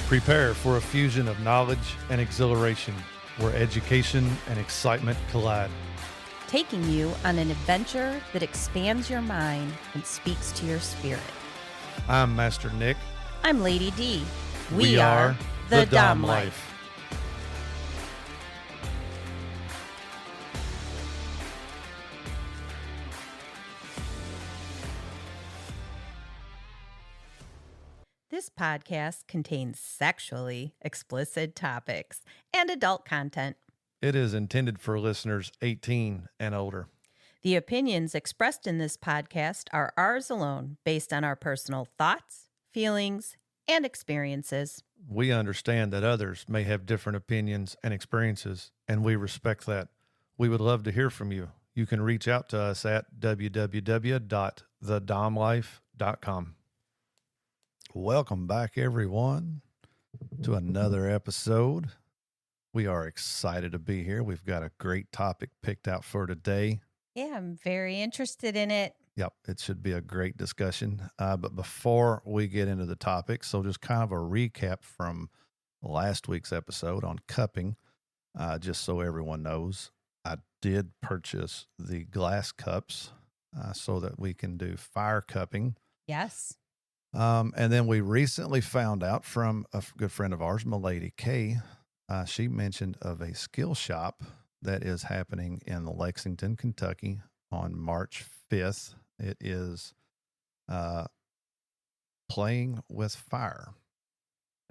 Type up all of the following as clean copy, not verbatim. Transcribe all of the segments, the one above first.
Prepare for a fusion of knowledge and exhilaration where education and excitement collide. Taking you on an adventure that expands your mind and speaks to your spirit. I'm Master Nick. I'm Lady Dee. We are the Dom Life. This podcast contains sexually explicit topics and adult content. It is intended for listeners 18 and older. The opinions expressed in this podcast are ours alone, based on our personal thoughts, feelings, and experiences. We understand that others may have different opinions and experiences, and we respect that. We would love to hear from you. You can reach out to us at www.thedomlife.com. Welcome back, everyone, to another episode. We are excited to be here. We've got a great topic picked out for today. Yeah, I'm very interested in it. Yep, it should be a great discussion. But before we get into the topic, so just kind of a recap from last week's episode on cupping, just so everyone knows, I did purchase the glass cups so that we can do fire cupping. Yes. And then we recently found out from a good friend of ours, Milady Kay. She mentioned of a skill shop that is happening in Lexington, Kentucky on March 5th. It is playing with fire.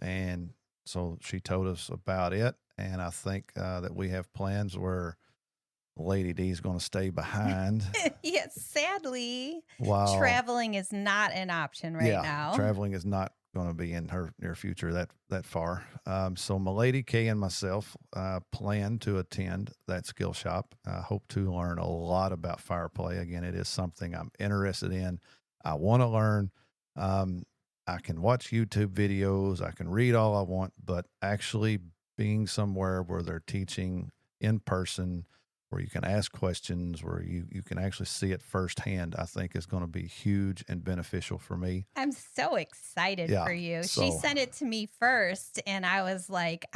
And so she told us about it. And I think that we have plans where Lady D is going to stay behind. Yes, sadly, While traveling is not an option right now. Traveling is not going to be in her near future that far. So Milady Kay and myself plan to attend that skill shop. I hope to learn a lot about fire play. Again, it is something I'm interested in. I want to learn. I can watch YouTube videos. I can read all I want, but actually being somewhere where they're teaching in person, where you can ask questions, where you can actually see it firsthand, I think is going to be huge and beneficial for me. I'm so excited for you. So, she sent it to me first, and I was like,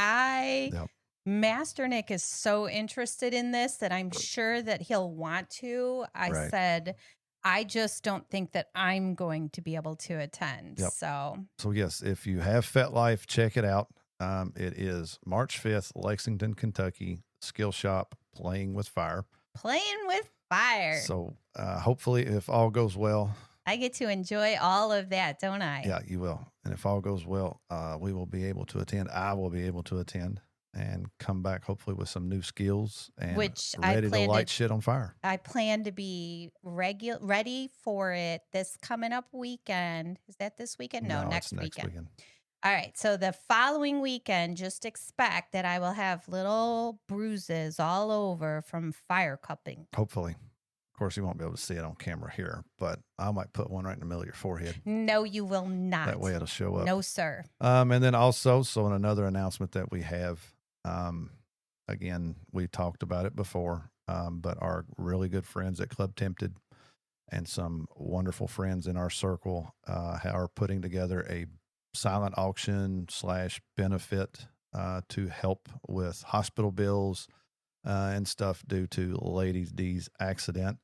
Master Nick is so interested in this that I'm sure that he'll want to. I said, I just don't think that I'm going to be able to attend. Yep. So yes, if you have FetLife, check it out. It is March 5th, Lexington, Kentucky, skill shop, playing with fire. Playing with fire. So hopefully, if all goes well, I get to enjoy all of that, don't I? Yeah, you will. And if all goes well, we will be able to attend. I will be able to attend and come back hopefully with some new skills and ready to light shit on fire. I plan to be ready for it this coming up weekend. Is that this weekend? No, next weekend. All right. So the following weekend, just expect that I will have little bruises all over from fire cupping. Hopefully. Of course, you won't be able to see it on camera here, but I might put one right in the middle of your forehead. No, you will not. That way it'll show up. No, sir. And then also, so in another announcement that we have, again, we talked about it before, but our really good friends at Club Tempted and some wonderful friends in our circle are putting together a silent auction / benefit to help with hospital bills and stuff due to Lady Dee's accident.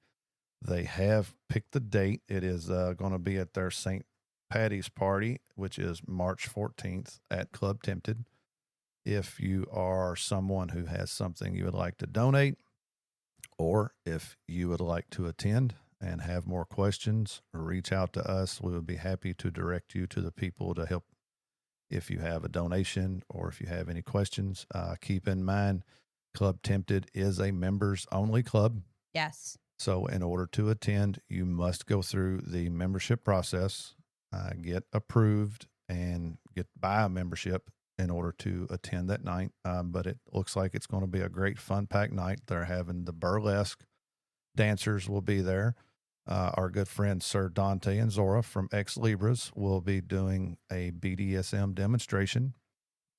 They have picked the date. It is going to be at their St. Patty's party, which is March 14th at Club Tempted. If you are someone who has something you would like to donate, or if you would like to attend and have more questions, reach out to us. We would be happy to direct you to the people to help if you have a donation or if you have any questions. Keep in mind, Club Tempted is a members-only club. Yes. So in order to attend, you must go through the membership process, get approved, and buy a membership in order to attend that night. But it looks like it's going to be a great fun-packed night. They're having the burlesque dancers will be there. Our good friends, Sir Dante and Zora from Ex Libras, will be doing a BDSM demonstration.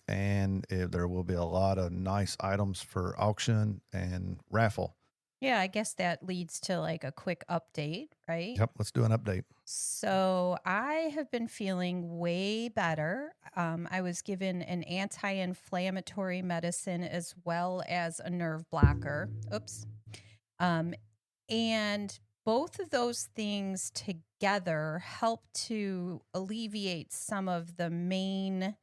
And there will be a lot of nice items for auction and raffle. Yeah, I guess that leads to like a quick update, right? Yep, let's do an update. So I have been feeling way better. I was given an anti-inflammatory medicine as well as a nerve blocker. Oops. Um, and both of those things together help to alleviate some of the main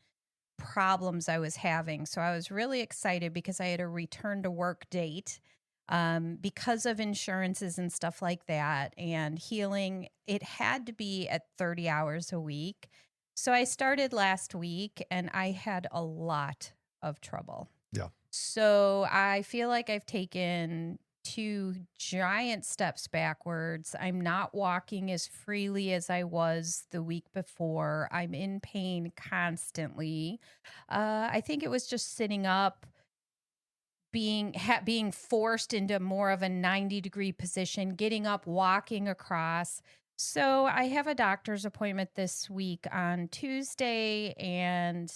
problems I was having. So I was really excited because I had a return to work date because of insurances and stuff like that and healing. It had to be at 30 hours a week. So I started last week and I had a lot of trouble. Yeah. So I feel like I've taken 2 giant steps backwards. I'm not walking as freely as I was the week before. I'm in pain constantly. I think it was just sitting up, being forced into more of a 90-degree position, getting up, walking across. So I have a doctor's appointment this week on Tuesday, and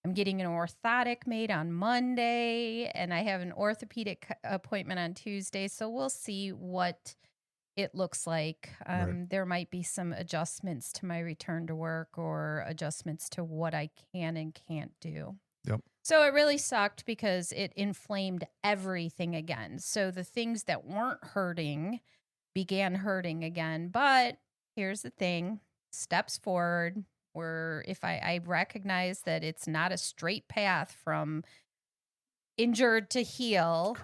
I'm getting an orthotic made on Monday, and I have an orthopedic appointment on Tuesday. So we'll see what it looks like. Right. There might be some adjustments to my return to work or adjustments to what I can and can't do. Yep. So it really sucked because it inflamed everything again. So the things that weren't hurting began hurting again. But here's the thing, steps forward. Where if I recognize that it's not a straight path from injured to heal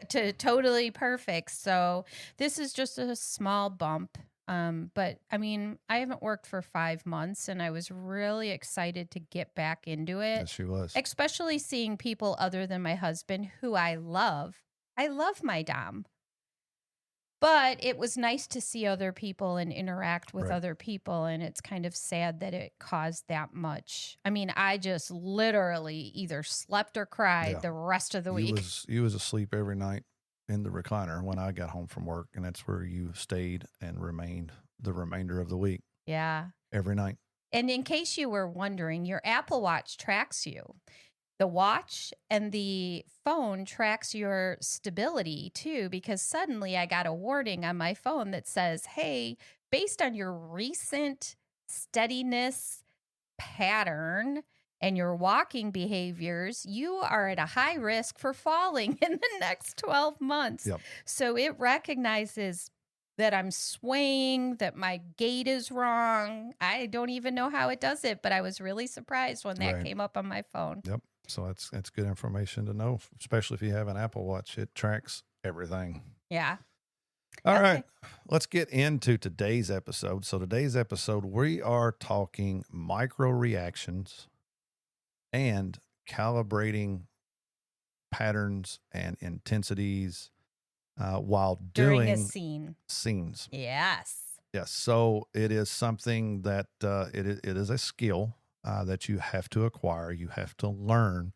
to totally perfect. So this is just a small bump. But I mean, I haven't worked for 5 months and I was really excited to get back into it. Yes, she was. Especially seeing people other than my husband who I love. I love my Dom. But it was nice to see other people and interact with other people. And it's kind of sad that it caused that much. I mean, I just literally either slept or cried the rest of the week. You was asleep every night in the recliner when I got home from work. And that's where you stayed and remained the remainder of the week. Yeah. Every night. And in case you were wondering, your Apple Watch tracks you. The watch and the phone tracks your stability too, because suddenly I got a warning on my phone that says, hey, based on your recent steadiness pattern and your walking behaviors, you are at a high risk for falling in the next 12 months. Yep. So it recognizes that I'm swaying, that my gait is wrong. I don't even know how it does it, but I was really surprised when that came up on my phone. Yep. So that's good information to know, especially if you have an Apple Watch. It tracks everything. Yeah. All right. Let's get into today's episode. So today's episode, we are talking micro reactions and calibrating patterns and intensities while during doing a scene. Scenes. Yes. Yes. So it is something that it is a skill that you have to acquire. You have to learn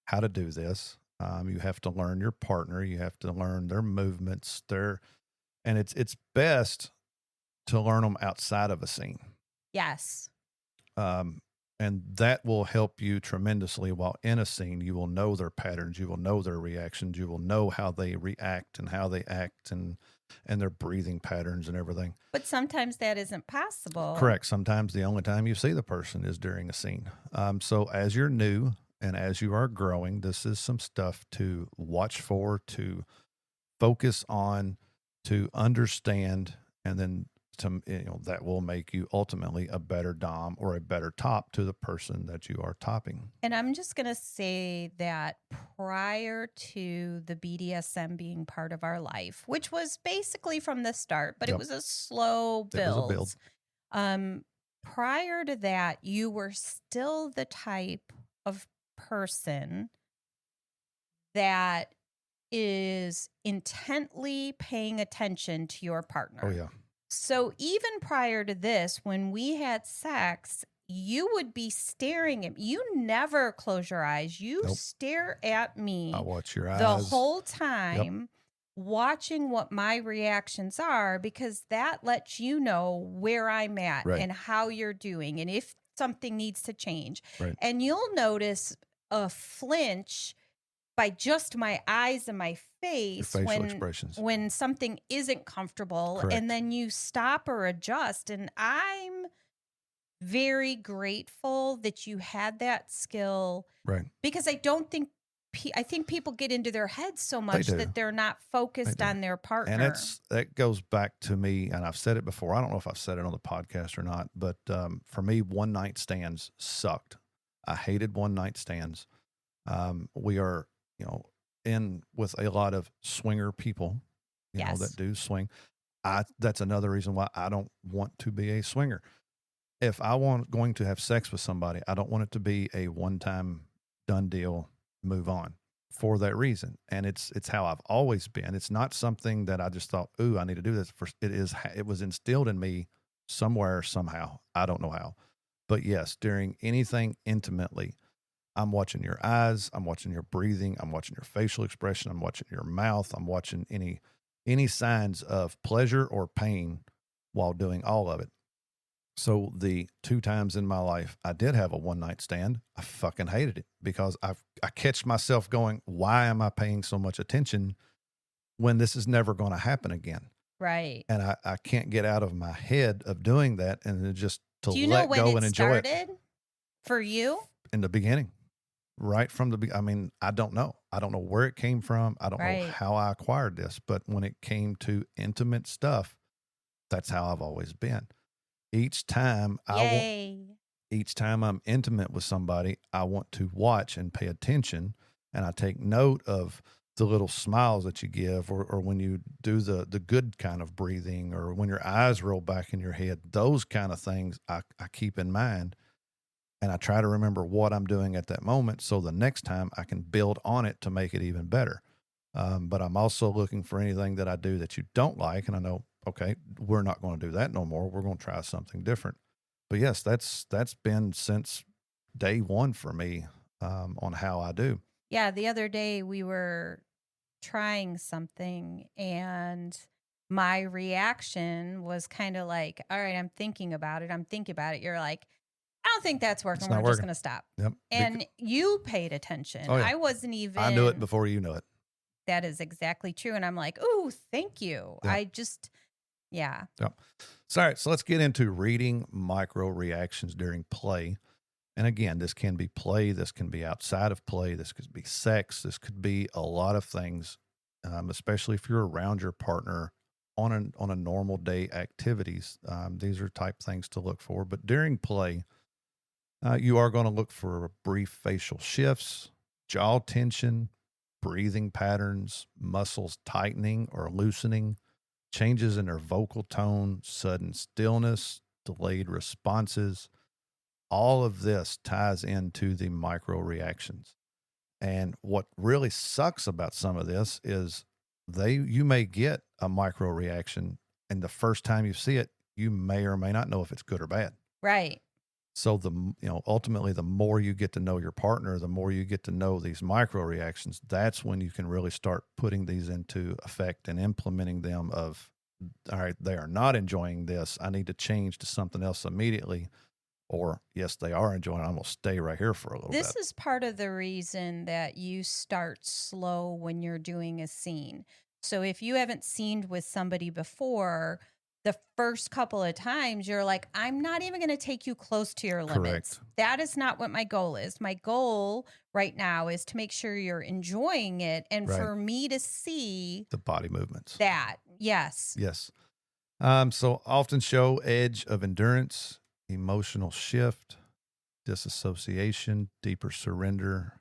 how to do this. You have to learn your partner. You have to learn their movements. And it's best to learn them outside of a scene. Yes. And that will help you tremendously while in a scene. You will know their patterns. You will know their reactions. You will know how they react and how they act and their breathing patterns and everything. But sometimes that isn't possible. Correct. Sometimes the only time you see the person is during a scene. So as you're new and as you are growing, this is some stuff to watch for, to focus on, to understand, and then that will make you ultimately a better dom or a better top to the person that you are topping. And I'm just going to say that prior to the BDSM being part of our life, which was basically from the start, but it was a slow build. It was a build. Prior to that, you were still the type of person that is intently paying attention to your partner. Oh, yeah. So even prior to this, when we had sex, you would be staring at me. You never close your eyes. You stare at me. I watch your eyes the whole time, watching what my reactions are, because that lets you know where I'm at and how you're doing and if something needs to change. Right. And you'll notice a flinch by just my eyes and my face Your facial expressions. when something isn't comfortable. Correct. And then you stop or adjust. And I'm very grateful that you had that skill. Right. Because I don't think, I think people get into their heads so much that they're not focused on their partner. And that goes back to me, and I've said it before. I don't know if I've said it on the podcast or not, but for me, one night stands sucked. I hated one night stands. We are, in with a lot of swinger people, that do swing. That's another reason why I don't want to be a swinger. If I going to have sex with somebody, I don't want it to be a one-time done deal, move on, for that reason. And it's how I've always been. It's not something that I just thought, ooh, I need to do this. It was instilled in me somewhere, somehow. I don't know how. But yes, during anything intimately, I'm watching your eyes, I'm watching your breathing, I'm watching your facial expression, I'm watching your mouth, I'm watching any signs of pleasure or pain while doing all of it. So the 2 times in my life I did have a one night stand, I fucking hated it because I catch myself going, why am I paying so much attention when this is never going to happen again? Right. And I can't get out of my head of doing that, and then just to let go and enjoy it. For you? In the beginning, right from the beginning. I mean, I don't know. I don't know where it came from. I don't know how I acquired this, but when it came to intimate stuff, that's how I've always been. Each time I'm intimate with somebody, I want to watch and pay attention, and I take note of the little smiles that you give, or when you do the good kind of breathing, or when your eyes roll back in your head. Those kind of things I keep in mind, and I try to remember what I'm doing at that moment, so the next time I can build on it to make it even better. But I'm also looking for anything that I do that you don't like, and I know, okay, we're not going to do that no more. We're going to try something different. But yes, that's been since day one for me, on how I do. Yeah. The other day we were trying something, and my reaction was kind of like, all right, I'm thinking about it. You're like, I don't think that's working. We're just going to stop. Yep. And you paid attention. Oh, yeah. I wasn't even. I knew it before you knew it. That is exactly true. And I'm like, oh, thank you. Yep. Yeah. Yep. So, all right. So let's get into reading micro reactions during play. And again, this can be play. This can be outside of play. This could be sex. This could be a lot of things, especially if you're around your partner on a normal day activities. These are type things to look for. But during play, you are going to look for brief facial shifts, jaw tension, breathing patterns, muscles tightening or loosening, changes in their vocal tone, sudden stillness, delayed responses. All of this ties into the micro reactions. And what really sucks about some of this is you may get a micro reaction, and the first time you see it, you may or may not know if it's good or bad. Right. So ultimately, the more you get to know your partner, the more you get to know these micro reactions. That's when you can really start putting these into effect and implementing them. Of, all right, they are not enjoying this. I need to change to something else immediately. Or yes, they are enjoying it. I'm going to stay right here for a little bit. This is part of the reason that you start slow when you're doing a scene. So if you haven't scened with somebody before, the first couple of times you're like, I'm not even going to take you close to your limits. Correct. That is not what my goal is. My goal right now is to make sure you're enjoying it, and for me to see the body movements. That, yes. Yes. So often show edge of endurance, emotional shift, disassociation, deeper surrender,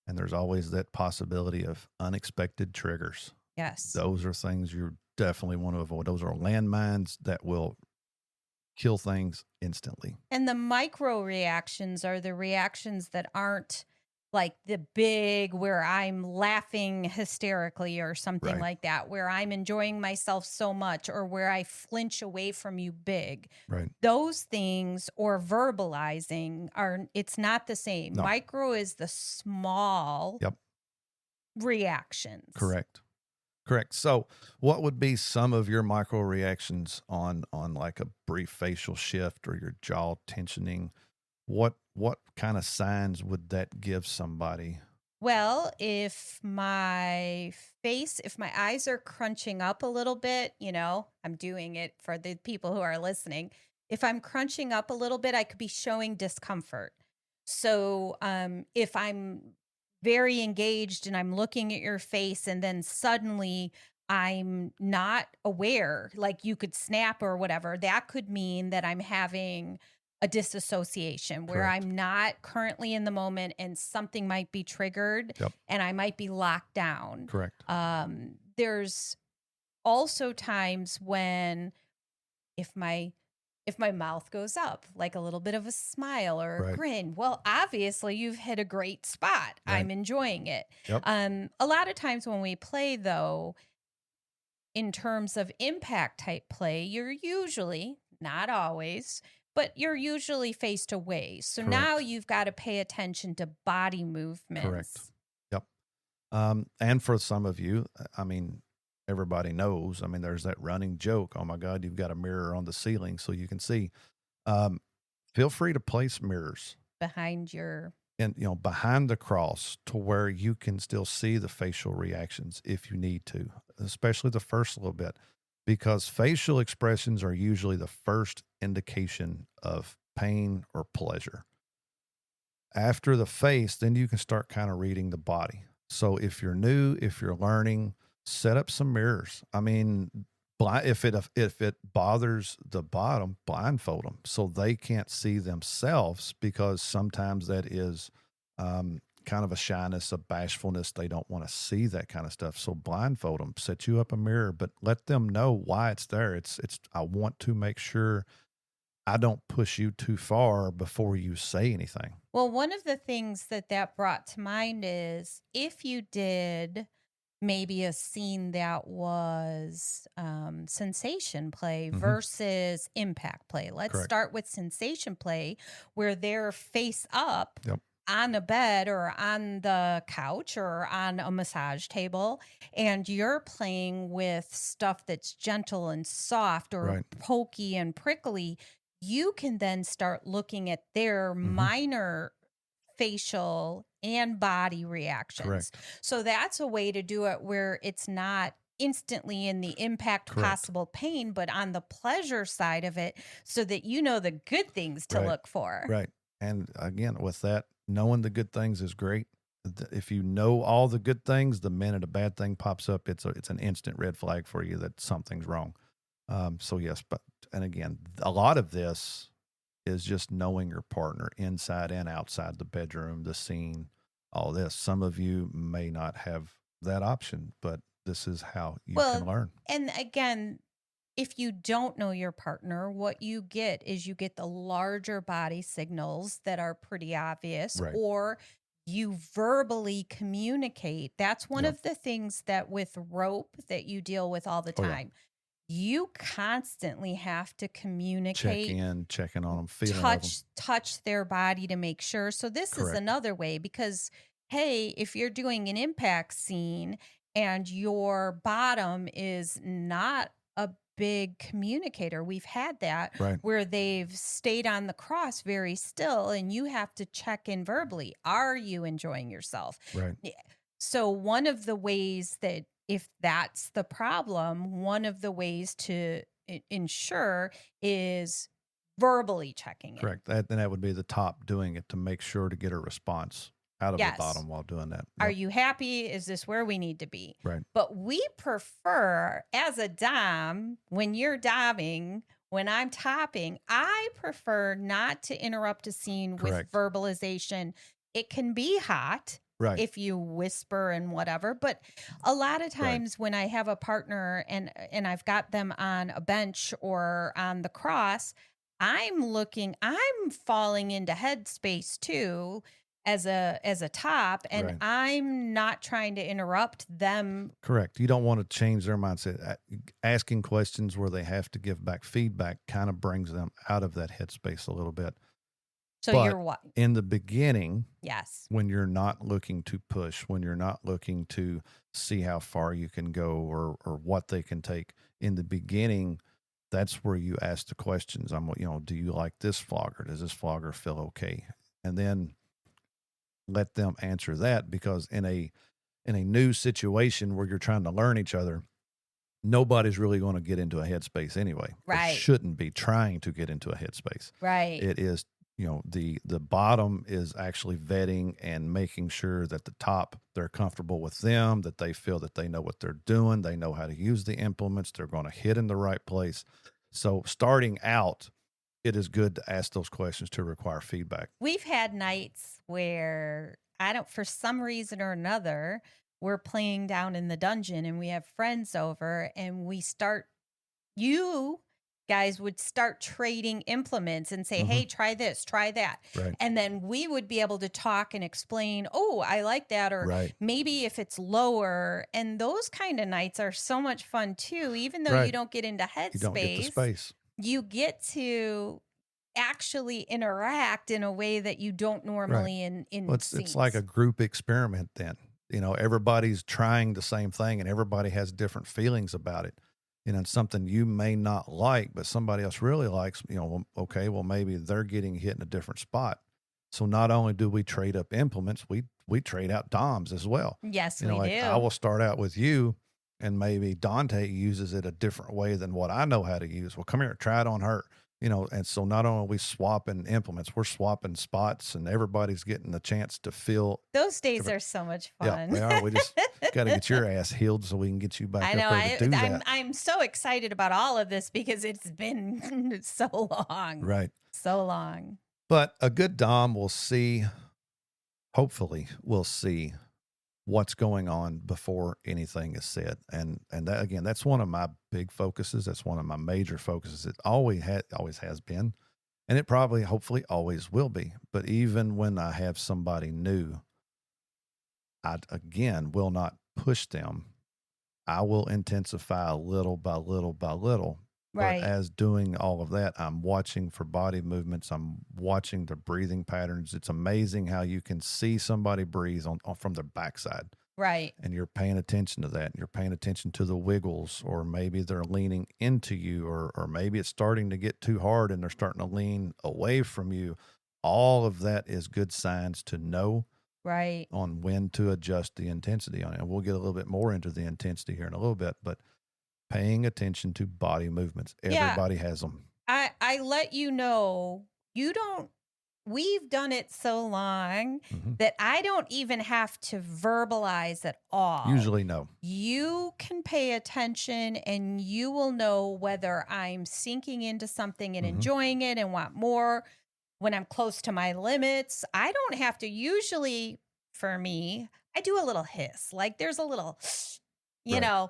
and there's always that possibility of unexpected triggers. Yes. Those are things you definitely want to avoid. Those are landmines that will kill things instantly. And the micro reactions are the reactions that aren't like the big, where I'm laughing hysterically or something like that, where I'm enjoying myself so much, or where I flinch away from you big. Right. Those things, or verbalizing, it's not the same. No. Micro is the small reactions. Correct. So what would be some of your micro reactions on like a brief facial shift or your jaw tensioning? What kind of signs would that give somebody? Well, if my eyes are crunching up a little bit, I'm doing it for the people who are listening. If I'm crunching up a little bit, I could be showing discomfort. So if I'm very engaged and I'm looking at your face and then suddenly I'm not aware, like you could snap or whatever, that could mean that I'm having a disassociation where Correct. I'm not currently in the moment and something might be triggered Yep. and I might be locked down. Correct. There's also times when if my mouth goes up, like a little bit of a smile or a Right. grin, well, obviously you've hit a great spot. Right. I'm enjoying it. Yep. A lot of times when we play, though, in terms of impact type play, you're usually, not always, but you're usually faced away. So Correct. now you've got to pay attention to body movements. Correct. Yep. And for some of you, I mean, everybody knows, I mean, there's that running joke. Oh my God, you've got a mirror on the ceiling so you can see. Feel free to place mirrors behind your, and behind the cross to where you can still see the facial reactions if you need to, especially the first little bit, because facial expressions are usually the first indication of pain or pleasure. After the face, then you can start kind of reading the body. So if you're new, if you're learning, set up some mirrors. I mean, if it bothers the bottom, blindfold them so they can't see themselves, because sometimes that is kind of a shyness, a bashfulness. They don't want to see that kind of stuff. So blindfold them, set you up a mirror, but let them know why it's there. It's I want to make sure I don't push you too far before you say anything. Well, one of the things that brought to mind is if you did maybe a scene that was sensation play versus impact play. Let's Correct. start with sensation play, where they're face up Yep. on a bed or on the couch or on a massage table, and you're playing with stuff that's gentle and soft or Right. pokey and prickly. You can then start looking at their minor facial and body reactions. Correct. So that's a way to do it where it's not instantly in the impact Correct. possible pain, but on the pleasure side of it, so that you know the good things to Right. look for. Right. And again, with that, knowing the good things is great. If you know all the good things, the minute a bad thing pops up, it's an instant red flag for you that something's wrong. So yes, and again, a lot of this is just knowing your partner inside and outside the bedroom, the scene, all this. Some of you may not have that option, but this is how you can learn. And again, if you don't know your partner, what you get is you get the larger body signals that are pretty obvious, Right. or you verbally communicate. That's one of the things that with rope that you deal with all the time. You constantly have to communicate, checking on them, feeling touch their body to make sure. So this is another way, because, hey, if you're doing an impact scene and your bottom is not a big communicator, we've had that where they've stayed on the cross very still, and you have to check in verbally. Are you enjoying yourself? Right. So one of the ways that, if that's the problem, one of the ways to ensure is verbally checking it. Correct. That would be the top, doing it to make sure to get a response out of the bottom while doing that. Are you happy? Is this where we need to be? Right. But we prefer, as a dom, when you're doming, when I'm topping, I prefer not to interrupt a scene with verbalization. It can be hot. Right. If you whisper and whatever. But a lot of times when I have a partner and I've got them on a bench or on the cross, I'm falling into headspace too as a top, and I'm not trying to interrupt them. Correct. You don't want to change their mindset. Asking questions where they have to give back feedback kind of brings them out of that headspace a little bit. So but you're what? In the beginning, yes, when you're not looking to push, when you're not looking to see how far you can go or what they can take, in the beginning, that's where you ask the questions. Do you like this flogger? Does this flogger feel okay? And then let them answer that, because in a new situation where you're trying to learn each other, nobody's really going to get into a headspace anyway. Right. Or shouldn't be trying to get into a headspace. Right. It is, the bottom is actually vetting and making sure that the top, they're comfortable with them, that they feel that they know what they're doing, they know how to use the implements, they're going to hit in the right place. So starting out, it is good to ask those questions to require feedback. We've had nights where for some reason or another, we're playing down in the dungeon and we have friends over, and you guys would start trading implements and say, hey, try this, try that. Right. And then we would be able to talk and explain, oh, I like that. Or maybe if it's lower. And those kind of nights are so much fun too. Even though you don't get into headspace, you don't get the space. You get to actually interact in a way that you don't normally in it's like a group experiment then. Everybody's trying the same thing and everybody has different feelings about it. It's something you may not like, but somebody else really likes, okay, well, maybe they're getting hit in a different spot. So not only do we trade up implements, we trade out DOMs as well. Yes, we do. I will start out with you, and maybe Dante uses it a different way than what I know how to use. Well, come here, try it on her. And so not only are we swapping implements, we're swapping spots, and everybody's getting the chance to feel. Those days are so much fun. Yeah, they are. We just got to get your ass healed so we can get you back up there to do that. I'm so excited about all of this because it's been so long. Right. So long. But a good Dom will see, hopefully will see what's going on before anything is said. And that, again, that's one of my big focuses. That's one of my major focuses. It always has been, and it probably, hopefully always will be. But even when I have somebody new, I, again, will not push them. I will intensify little by little by little. Right. But as doing all of that, I'm watching for body movements. I'm watching the breathing patterns. It's amazing how you can see somebody breathe on from their backside. Right. And you're paying attention to that. And you're paying attention to the wiggles, or maybe they're leaning into you, or maybe it's starting to get too hard and they're starting to lean away from you. All of that is good signs to know on when to adjust the intensity on it. And we'll get a little bit more into the intensity here in a little bit, but paying attention to body movements. Everybody has them. I let you know, we've done it so long that I don't even have to verbalize at all. Usually no. You can pay attention and you will know whether I'm sinking into something and enjoying it and want more. When I'm close to my limits, I don't have to. Usually for me, I do a little hiss. Like there's a little, you know,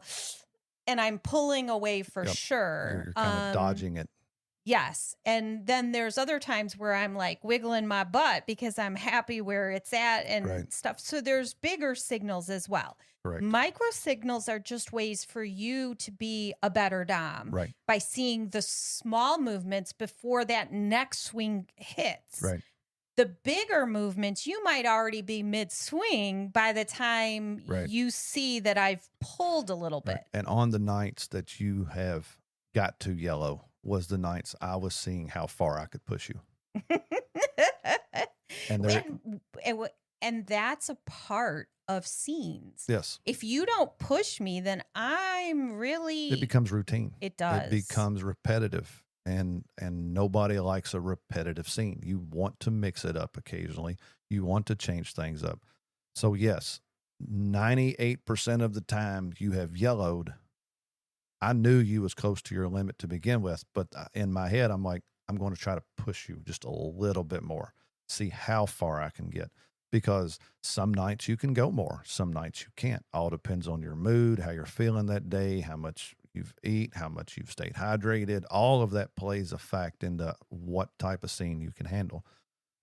and I'm pulling away for sure. You're kind of dodging it. Yes. And then there's other times where I'm like wiggling my butt because I'm happy where it's at and stuff. So there's bigger signals as well. Correct. Micro signals are just ways for you to be a better Dom by seeing the small movements before that next swing hits. Right. The bigger movements, you might already be mid-swing by the time you see that I've pulled a little bit. And on the nights that you have got to yellow was the nights I was seeing how far I could push you. And that's a part of scenes. Yes. If you don't push me, then it becomes routine. It does. It becomes repetitive. And nobody likes a repetitive scene. You want to mix it up occasionally. You want to change things up. So yes, 98% of the time you have yellowed. I knew you was close to your limit to begin with, but in my head, I'm like, I'm going to try to push you just a little bit more, see how far I can get. Because some nights you can go more, some nights you can't. All depends on your mood, how you're feeling that day, how much you've eat, how much you've stayed hydrated. All of that plays a fact into what type of scene you can handle.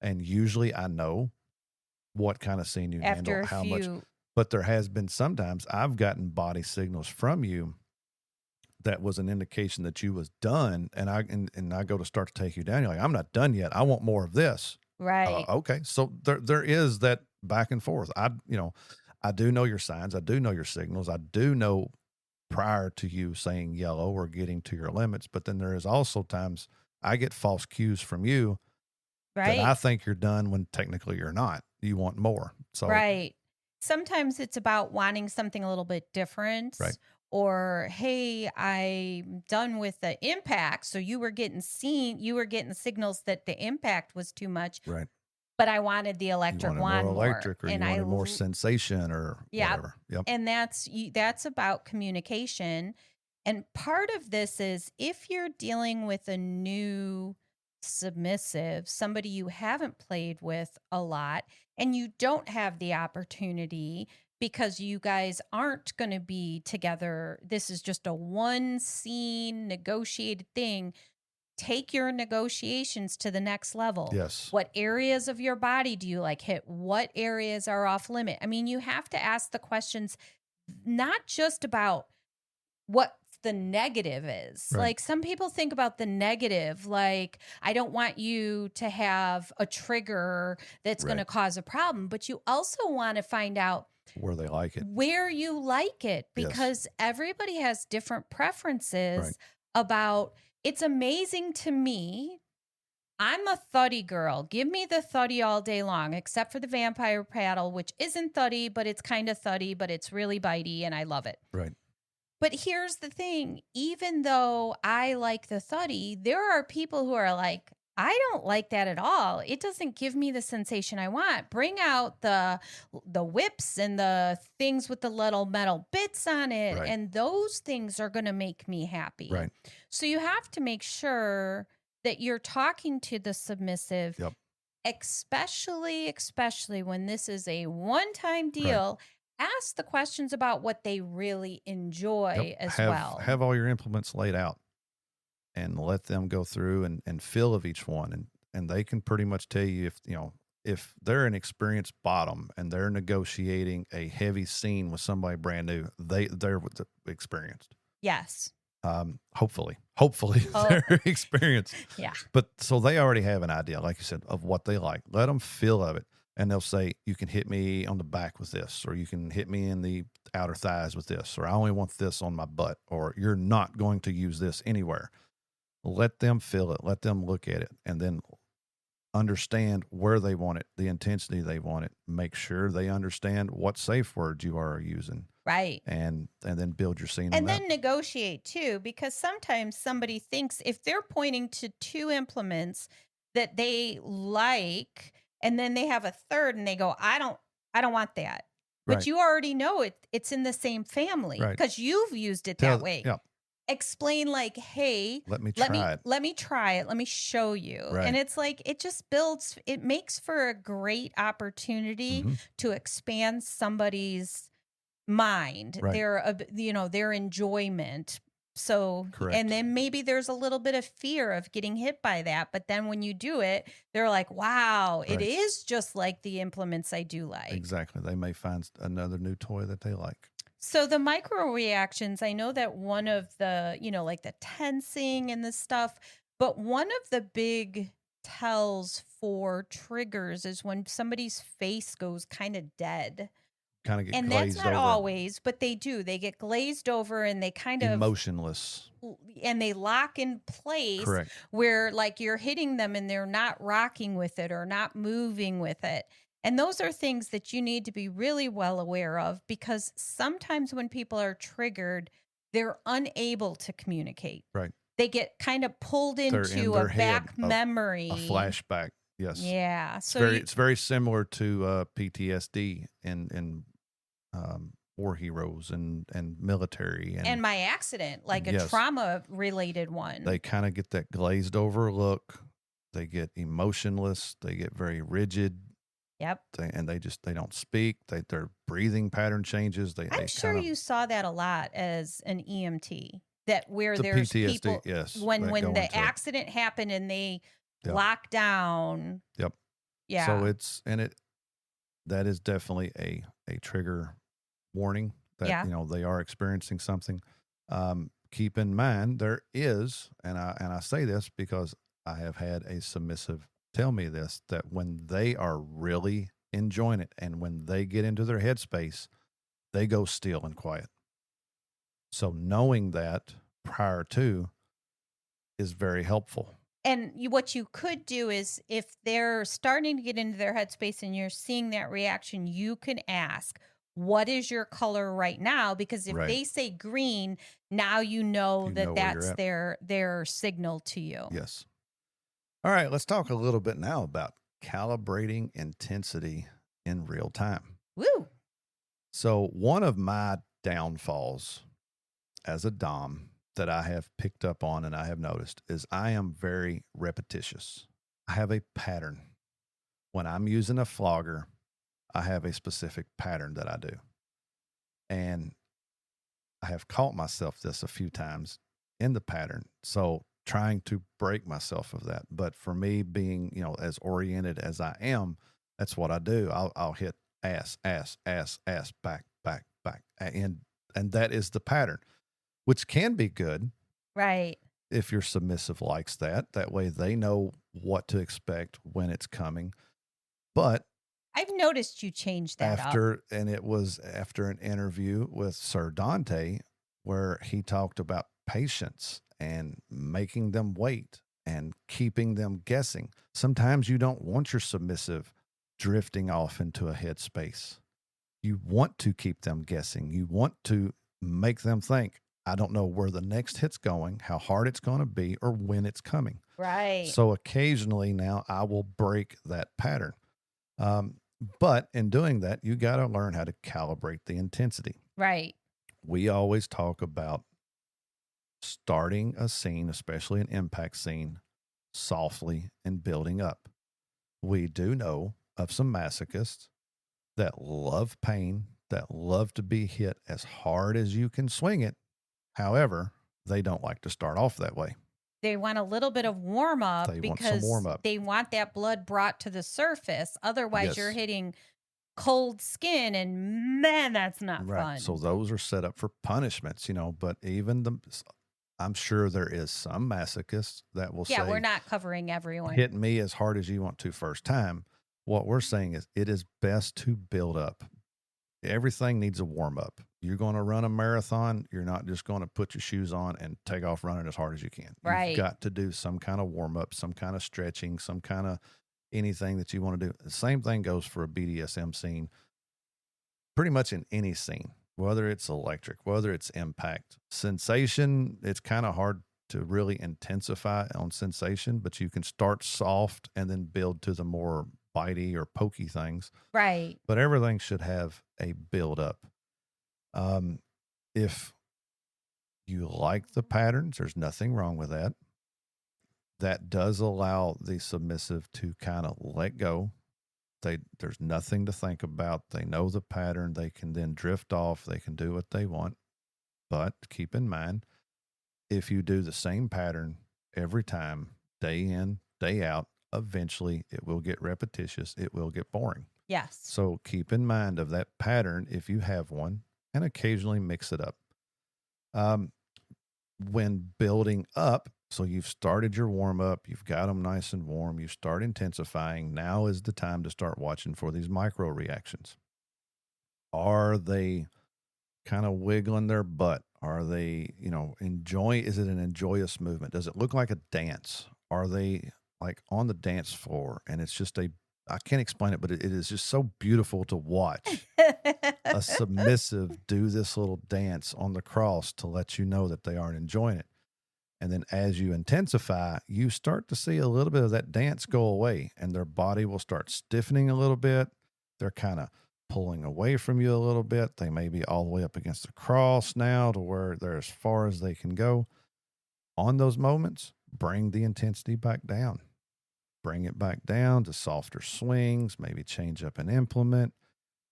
And usually I know what kind of scene you handle, how much. But there has been sometimes I've gotten body signals from you that was an indication that you was done. And I go to start to take you down. You're like, I'm not done yet. I want more of this. Right. Okay. So there is that back and forth. I do know your signs. I do know your signals. I do know prior to you saying yellow or getting to your limits. But then there is also times I get false cues from you that I think you're done when technically you're not. you want more. So right. Sometimes it's about wanting something a little bit different. Right. Or, hey, I'm done with the impact. So you were getting signals that the impact was too much. Right. But I wanted the electric wand more electric, or and you wanted more sensation or whatever. Yep. And that's about communication. And part of this is if you're dealing with a new submissive, somebody you haven't played with a lot, and you don't have the opportunity because you guys aren't going to be together. This is just a one scene negotiated thing. Take your negotiations to the next level. Yes. What areas of your body do you like hit? What areas are off limit? I mean, you have to ask the questions not just about what the negative is. Right. Like some people think about the negative, like, I don't want you to have a trigger that's going to cause a problem, but you also want to find out where they like it, where you like it, because everybody has different preferences about. It's amazing to me. I'm a thuddy girl. Give me the thuddy all day long, except for the vampire paddle, which isn't thuddy, but it's kind of thuddy, but it's really bitey, and I love it. Right. But here's the thing. Even though I like the thuddy, there are people who are like, I don't like that at all. It doesn't give me the sensation I want. Bring out the whips and the things with the little metal bits on it. Right. And those things are going to make me happy. Right. So you have to make sure that you're talking to the submissive, especially when this is a one-time deal. Ask the questions about what they really enjoy as well. Have all your implements laid out and let them go through and feel of each one. And they can pretty much tell you if they're an experienced bottom and they're negotiating a heavy scene with somebody brand new, they're experienced. Yes. Hopefully they're experienced. Yeah. But so they already have an idea, like you said, of what they like. Let them feel of it. And they'll say, you can hit me on the back with this, or you can hit me in the outer thighs with this, or I only want this on my butt, or you're not going to use this anywhere. Let them feel it. Let them look at it, and then understand where they want it, the intensity they want it. Make sure they understand what safe words you are using. Right. And then build your scene. And then negotiate too, because sometimes somebody thinks if they're pointing to two implements that they like, and then they have a third and they go, I don't want that. But you already know it's in the same family because you've used it that way. Yeah. Explain like, hey, let me try it. Let me try it. Let me show you. Right. And it's like, it just builds, it makes for a great opportunity to expand somebody's mind, their enjoyment. So, correct. And then maybe there's a little bit of fear of getting hit by that. But then when you do it, they're like, wow, it is just like the implements I do like. Exactly. They may find another new toy that they like. So the micro reactions, I know that one of the, like the tensing and the stuff, but one of the big tells for triggers is when somebody's face goes kind of dead. Kind of get and glazed that's not over. Always, but they do. They get glazed over and they kind of emotionless, and they lock in place. Correct. Where like you're hitting them and they're not rocking with it or not moving with it. And those are things that you need to be really well aware of, because sometimes when people are triggered, they're unable to communicate. Right. They get kind of pulled into a back memory, a flashback. Yes. Yeah. So it's very similar to PTSD and war heroes and military and my accident, like a trauma related one. They kind of get that glazed over look. They get emotionless. They get very rigid. Yep. They don't speak. Their breathing pattern changes. I'm sure you saw that a lot as an EMT. That where there's PTSD, people when the accident happened and they lock down. Yep. Yeah. So that is definitely a trigger warning that they are experiencing something. Keep in mind there is, and I say this because I have had a submissive tell me this, that when they are really enjoying it and when they get into their headspace, they go still and quiet. So knowing that prior to is very helpful. And what you could do is if they're starting to get into their headspace and you're seeing that reaction, you can ask, what is your color right now? Because if Right. they say green, now you know You that know where you're that's at. their signal to you. Yes. All right, let's talk a little bit now about calibrating intensity in real time. Woo! So, one of my downfalls as a Dom that I have picked up on and I have noticed is I am very repetitious. I have a pattern. When I'm using a flogger, I have a specific pattern that I do. And I have caught myself this a few times in the pattern. So trying to break myself of that. But for me being, as oriented as I am, that's what I do. I'll hit ass, ass, ass, ass, back, back, back. And that is the pattern, which can be good. Right. If your submissive likes that. That way they know what to expect when it's coming. But I've noticed you change that up. and it was after an interview with Sir Dante where he talked about patience and making them wait and keeping them guessing. Sometimes you don't want your submissive drifting off into a headspace. You want to keep them guessing. You want to make them think, I don't know where the next hit's going, how hard it's going to be, or when it's coming. Right. So occasionally now I will break that pattern. But in doing that, you got to learn how to calibrate the intensity. Right. We always talk about starting a scene, especially an impact scene, softly and building up. We do know of some masochists that love pain, that love to be hit as hard as you can swing it. However, they don't like to start off that way. They want a little bit of warm up because they want that blood brought to the surface. Otherwise, you're hitting cold skin, and man, that's not fun. So those are set up for punishments, but even I'm sure there is some masochists that will say, we're not covering everyone. Hit me as hard as you want to first time. What we're saying is it is best to build up. Everything needs a warm up. You're going to run a marathon. You're not just going to put your shoes on and take off running as hard as you can. Right. You've got to do some kind of warm up, some kind of stretching, some kind of anything that you want to do. The same thing goes for a BDSM scene, pretty much in any scene, whether it's electric, whether it's impact. Sensation, it's kind of hard to really intensify on sensation, but you can start soft and then build to the more bitey or pokey things. Right. But everything should have a build up. If you like the patterns, there's nothing wrong with that. That does allow the submissive to kind of let go. There's nothing to think about. They know the pattern. They can then drift off. They can do what they want. But keep in mind, if you do the same pattern every time, day in, day out, eventually it will get repetitious. It will get boring. Yes. So keep in mind of that pattern if you have one, and occasionally mix it up. When building up, so you've started your warm up, you've got them nice and warm, you start intensifying. Now is the time to start watching for these micro reactions. Are they kind of wiggling their butt? Are they, is it an enjoyous movement? Does it look like a dance? Are they like on the dance floor? And it's just I can't explain it, but it is just so beautiful to watch a submissive do this little dance on the cross to let you know that they aren't enjoying it. And then as you intensify, you start to see a little bit of that dance go away and their body will start stiffening a little bit. They're kind of pulling away from you a little bit. They may be all the way up against the cross now to where they're as far as they can go. On those moments, bring the intensity back down. Bring it back down to softer swings, maybe change up an implement,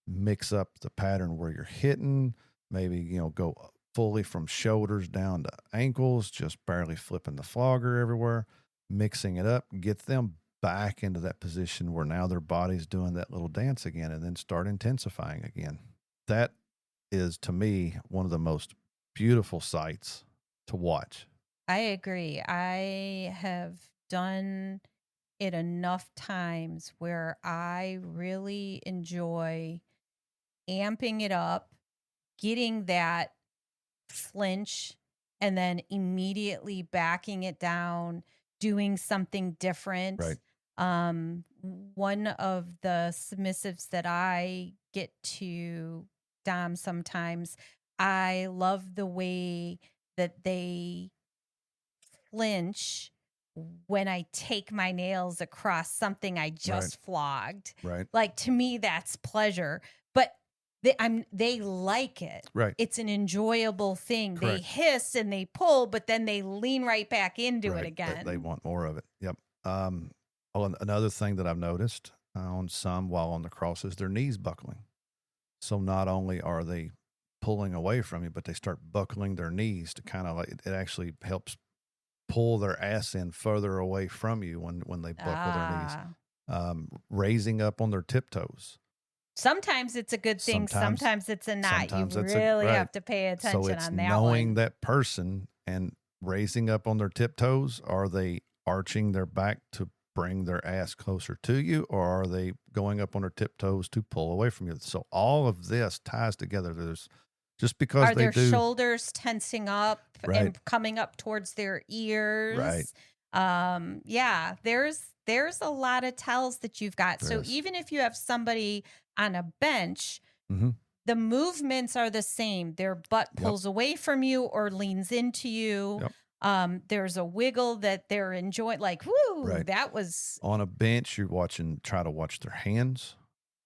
mix up the pattern where you're hitting, maybe, go fully from shoulders down to ankles, just barely flipping the flogger everywhere, mixing it up, get them back into that position where now their body's doing that little dance again, and then start intensifying again. That is, to me, one of the most beautiful sights to watch. I agree. I have done it enough times where I really enjoy amping it up, getting that flinch, and then immediately backing it down doing something different. Right. One of the submissives that I get to dom sometimes, I love the way that they flinch when I take my nails across something I just flogged. Right. Like, to me, that's pleasure. But they like it. Right. It's an enjoyable thing. Correct. They hiss and they pull, but then they lean right back into it again. They want more of it. Yep. Another thing that I've noticed on some while on the cross is their knees buckling. So not only are they pulling away from you, but they start buckling their knees to kind of like, it actually helps pull their ass in further away from you when they buckle their knees. Raising up on their tiptoes. Sometimes it's a good thing. Sometimes it's a not. You really have to pay attention so it's on that knowing one. that person and raising up on their tiptoes. Are they arching their back to bring their ass closer to you, or are they going up on their tiptoes to pull away from you? So all of this ties together. There's just because are their shoulders tensing up and coming up towards their ears. Right. Yeah, there's a lot of tells that you've got. So even if you have somebody on a bench, the movements are the same. Their butt pulls away from you or leans into you. There's a wiggle that they're enjoying. Like, whoo, that was on a bench. You're try to watch their hands.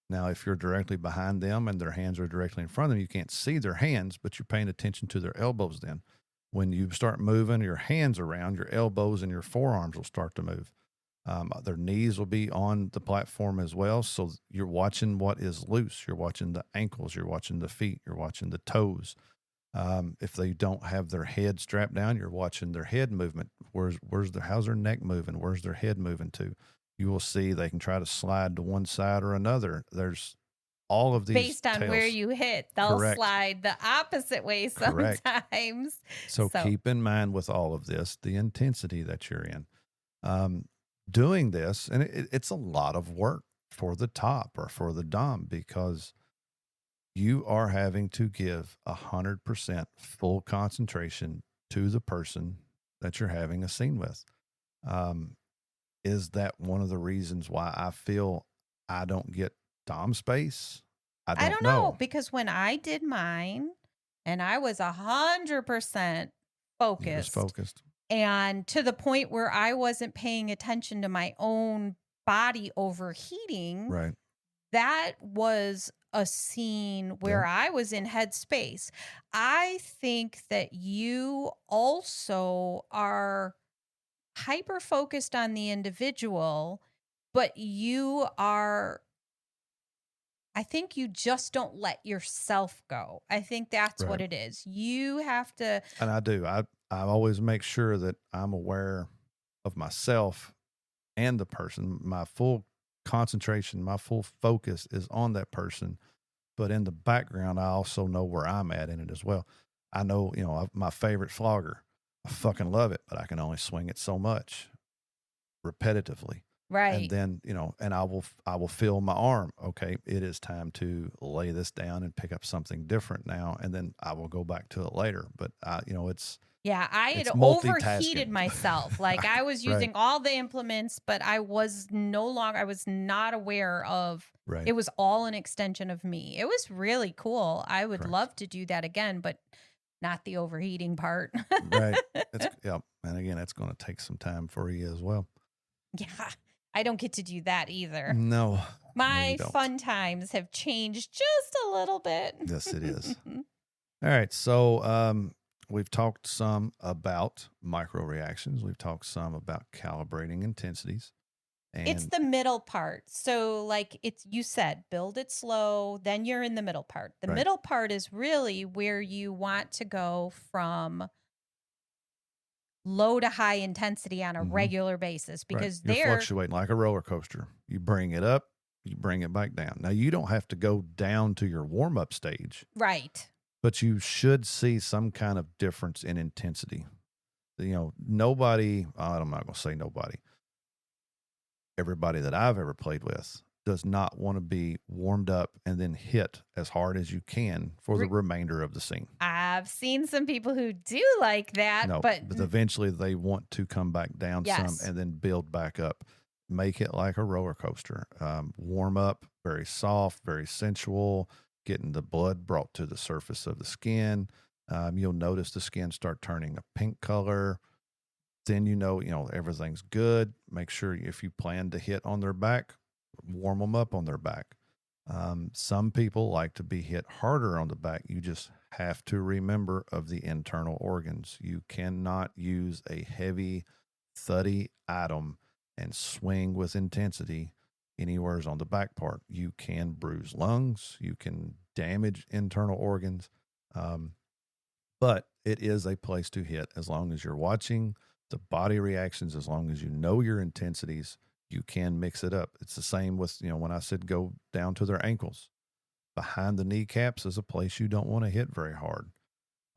Now, if you're directly behind them and their hands are directly in front of them, you can't see their hands, but you're paying attention to their elbows. Then when you start moving your hands around, your elbows and your forearms will start to move. Their knees will be on the platform as well. So you're watching what is loose. You're watching the ankles. You're watching the feet. You're watching the toes. If they don't have their head strapped down, you're watching their head movement. How's their neck moving? Where's their head moving to? You will see they can try to slide to one side or another. There's all of these based on where you hit. They'll slide the opposite way sometimes. So keep in mind with all of this, the intensity that you're in. Doing this, and it's a lot of work for the top or for the dom, because you are having to give 100% full concentration to the person that you're having a scene with. Is that one of the reasons why I feel I don't get dom space? I don't know. Because when I did mine and I was 100% focused. You was focused. And to the point where I wasn't paying attention to my own body overheating. Right. That was a scene where I was in headspace. I think that you also are hyper focused on the individual, but I think you just don't let yourself go. I think that's what it is. You have to. And I do. I always make sure that I'm aware of myself and the person. My full concentration, my full focus is on that person. But in the background, I also know where I'm at in it as well. I know, my favorite flogger. I fucking love it, but I can only swing it so much repetitively. Right. And then, and I will feel my arm. Okay, it is time to lay this down and pick up something different now. And then I will go back to it later. But, it's. Yeah, I had overheated myself. Like I was using all the implements, but I was not aware of, it was all an extension of me. It was really cool. I would love to do that again, but not the overheating part. Right. And again, it's going to take some time for you as well. Yeah. I don't get to do that either. No. My fun times have changed just a little bit. Yes, it is. All right. So, we've talked some about micro reactions. We've talked some about calibrating intensities. And it's the middle part. So like you said, build it slow, then you're in the middle part. The middle part is really where you want to go from low to high intensity on a regular basis, because you're fluctuating like a roller coaster. You bring it up, you bring it back down. Now you don't have to go down to your warm-up stage. Right. But you should see some kind of difference in intensity. Nobody, I'm not going to say nobody. Everybody that I've ever played with does not want to be warmed up and then hit as hard as you can for the remainder of the scene. I've seen some people who do like that, No, but eventually they want to come back down some and then build back up. Make it like a roller coaster. Warm up, very soft, very sensual, getting the blood brought to the surface of the skin. You'll notice the skin start turning a pink color. Then you know everything's good. Make sure if you plan to hit on their back, warm them up on their back. Some people like to be hit harder on the back. You just have to remember of the internal organs. You cannot use a heavy, thuddy item and swing with intensity anywhere on the back part. You can bruise lungs. You can damage internal organs. But it is a place to hit as long as you're watching the body reactions, as long as you know your intensities. You can mix it up. It's the same with, when I said go down to their ankles. Behind the kneecaps is a place you don't want to hit very hard.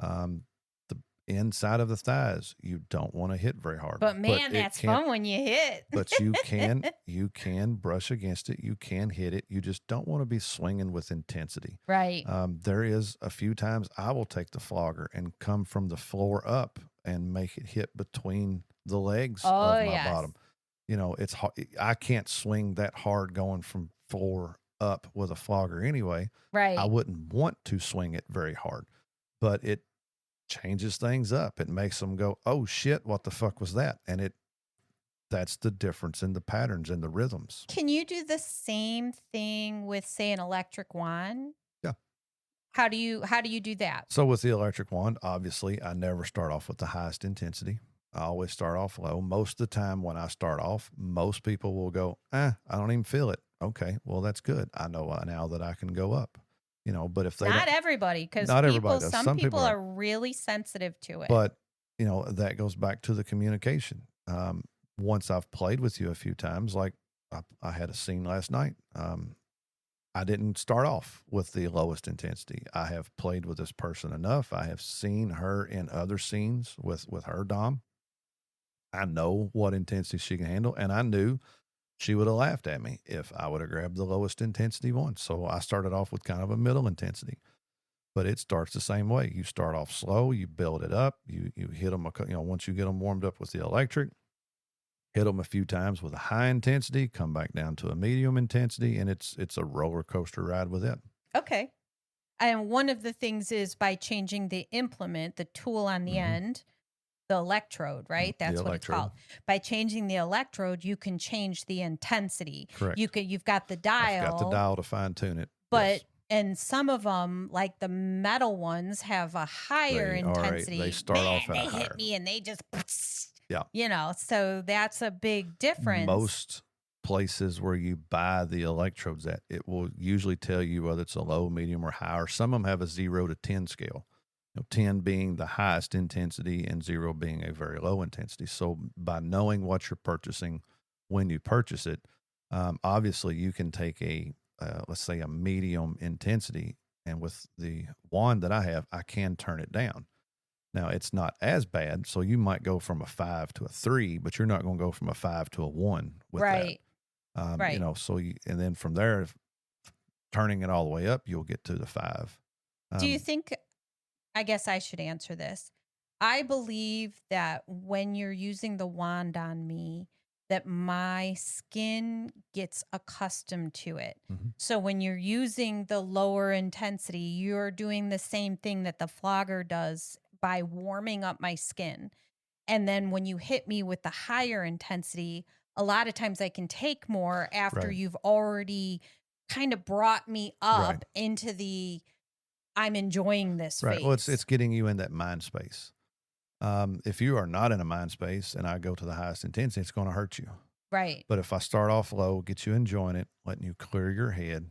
The inside of the thighs, you don't want to hit very hard. But man, that's fun when you hit. But you can brush against it. You can hit it. You just don't want to be swinging with intensity. Right. There is a few times I will take the flogger and come from the floor up and make it hit between the legs of my bottom. It's hard. I can't swing that hard going from floor up with a flogger anyway. Right. I wouldn't want to swing it very hard, but it changes things up. It makes them go, oh shit, what the fuck was that? And that's the difference in the patterns and the rhythms. Can you do the same thing with, say, an electric wand? Yeah. How do you do that? So with the electric wand, obviously I never start off with the highest intensity. I always start off low. Most of the time when I start off, most people will go, I don't even feel it. Okay, well, that's good. I know now that I can go up. But if they not everybody, because some people are really sensitive to it. But that goes back to the communication. Once I've played with you a few times, like I had a scene last night. I didn't start off with the lowest intensity. I have played with this person enough. I have seen her in other scenes with her dom. I know what intensity she can handle, and I knew she would have laughed at me if I would have grabbed the lowest intensity one. So I started off with kind of a middle intensity, but it starts the same way. You start off slow, you build it up, you hit them, once you get them warmed up with the electric, hit them a few times with a high intensity, come back down to a medium intensity, and it's a roller coaster ride with it. Okay. And one of the things is by changing the implement, the tool on the end, the electrode, right? That's what it's called. By changing the electrode, you can change the intensity. Correct. You've got the dial. I've got the dial to fine tune it. But and some of them, like the metal ones, have a higher intensity. They start off at they a higher. Hit me and they just, yeah. So that's a big difference. Most places where you buy the electrodes at, it will usually tell you whether it's a low, medium, or high, or some of them have a 0 to 10 scale. 10 being the highest intensity and 0 being a very low intensity. So by knowing what you're purchasing when you purchase it, obviously you can take let's say a medium intensity, and with the wand that I have, I can turn it down. Now it's not as bad. So you might go from a 5 to a 3, but you're not going to go from a 5 to a 1 with that. Right. And then from there, turning it all the way up, you'll get to the 5. Do you think, I guess I should answer this. I believe that when you're using the wand on me, that my skin gets accustomed to it. Mm-hmm. So when you're using the lower intensity, you're doing the same thing that the flogger does by warming up my skin. And then when you hit me with the higher intensity, a lot of times I can take more after you've already kind of brought me up into the I'm enjoying this phase. Well, it's getting you in that mind space. If you are not in a mind space and I go to the highest intensity, it's going to hurt you. Right. But if I start off low, get you enjoying it, letting you clear your head,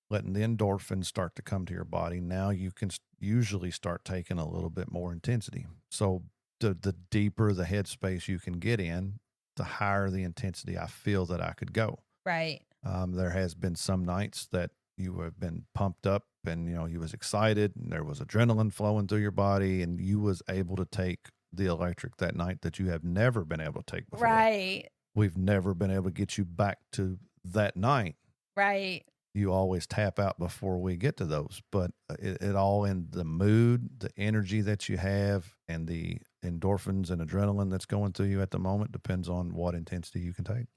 letting the endorphins start to come to your body, now you can usually start taking a little bit more intensity. So the deeper the headspace you can get in, the higher the intensity I feel that I could go. Right. There has been some nights that you have been pumped up and, you was excited and there was adrenaline flowing through your body and you was able to take the electric that night that you have never been able to take before. Right. We've never been able to get you back to that night Right. You always tap out before we get to those, but it all in the mood, the energy that you have, and the endorphins and adrenaline that's going through you at the moment depends on what intensity you can take.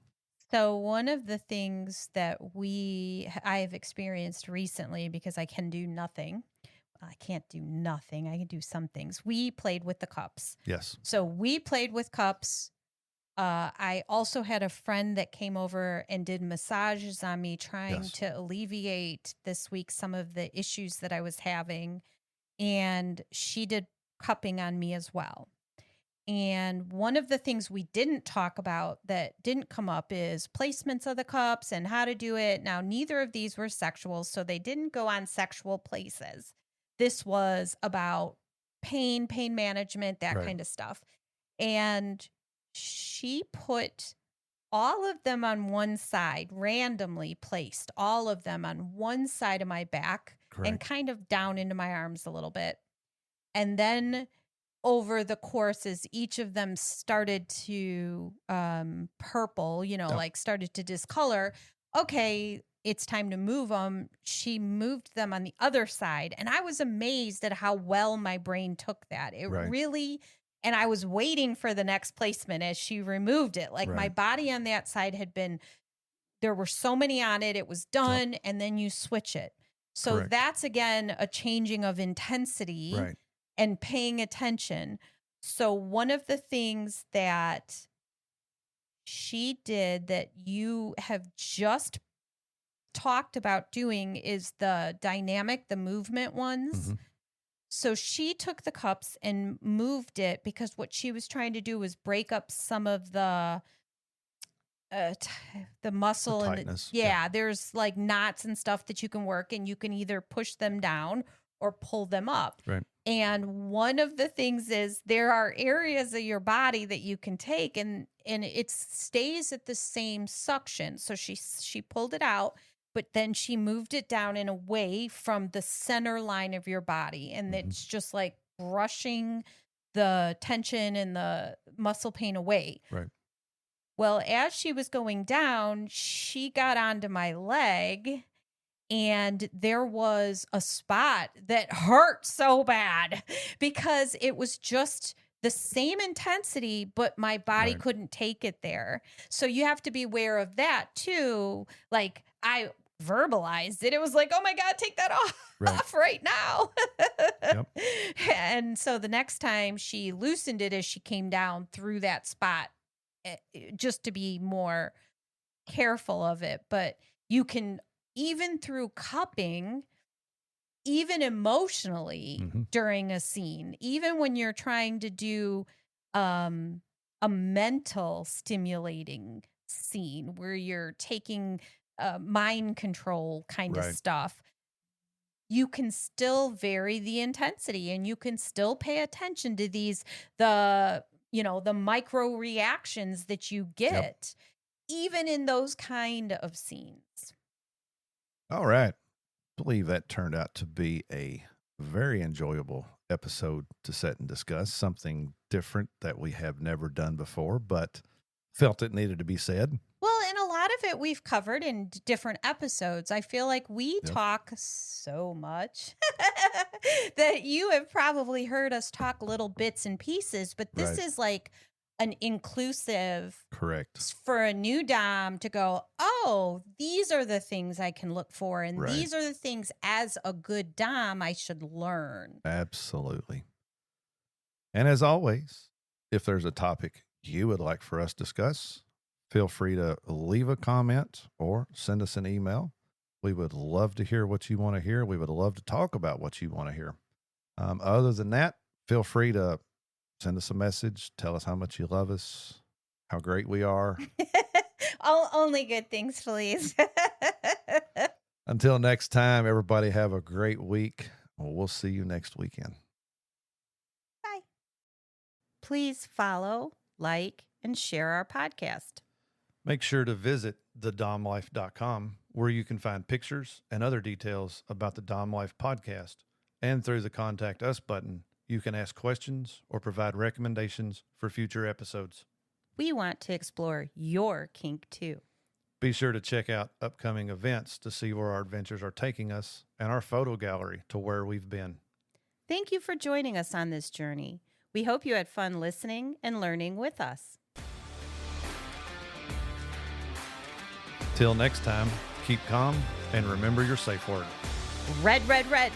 So one of the things that I have experienced recently, because I can do nothing. I can't do nothing. I can do some things. We played with the cups. Yes. So we played with cups. I also had a friend that came over and did massages on me, trying to alleviate this week some of the issues that I was having. And she did cupping on me as well. And one of the things we didn't talk about that didn't come up is placements of the cups and how to do it. Now, neither of these were sexual, so they didn't go on sexual places. This was about pain management, that kind of stuff. And she put all of them on one side, randomly placed all of them on one side of my back and kind of down into my arms a little bit. And then over the course, as each of them started to purple, like started to discolor, okay, it's time to move them. She moved them on the other side. And I was amazed at how well my brain took that. It really... And I was waiting for the next placement as she removed it. Like my body on that side there were so many on it. It was done. And then you switch it. So that's, again, a changing of intensity and paying attention. So one of the things that she did that you have just talked about doing is the movement ones. Mm-hmm. So she took the cups and moved it because what she was trying to do was break up some of the muscle, the tightness. And there's like knots and stuff that you can work, and you can either push them down or pull them up. Right. And one of the things is there are areas of your body that you can take and it stays at the same suction. So she pulled it out, but then she moved it down and away from the center line of your body. And it's just like brushing the tension and the muscle pain away. Right. Well, as she was going down, she got onto my leg, and there was a spot that hurt so bad because it was just the same intensity, but my body couldn't take it there. So you have to be aware of that too. Like, I verbalized it. It was like, oh my God, take that off right now. And so the next time she loosened it as she came down through that spot, just to be more careful of it. But you can, even through cupping, even emotionally during a scene, even when you're trying to do a mental stimulating scene where you're taking mind control kind of stuff, you can still vary the intensity, and you can still pay attention to the micro reactions that you get, even in those kind of scenes. All right. I believe that turned out to be a very enjoyable episode to set and discuss, something different that we have never done before, but felt it needed to be said. Well, and a lot of it we've covered in different episodes. I feel like we talk so much that you have probably heard us talk little bits and pieces, but this is like an inclusive, for a new dom to go, oh, these are the things I can look for, and these are the things as a good dom I should learn. Absolutely. And as always, if there's a topic you would like for us to discuss, feel free to leave a comment or send us an email. We would love to hear what you want to hear. We would love to talk about what you want to hear. Other than that, feel free to send us a message. Tell us how much you love us, how great we are. Only good things, please. Until next time, everybody have a great week. We'll see you next weekend. Bye. Please follow, like, and share our podcast. Make sure to visit thedomlife.com, where you can find pictures and other details about the Dom Life podcast. And through the Contact Us button, you can ask questions or provide recommendations for future episodes. We want to explore your kink too. Be sure to check out upcoming events to see where our adventures are taking us and our photo gallery to where we've been. Thank you for joining us on this journey. We hope you had fun listening and learning with us. Till next time, keep calm and remember your safe word. Red, red, red.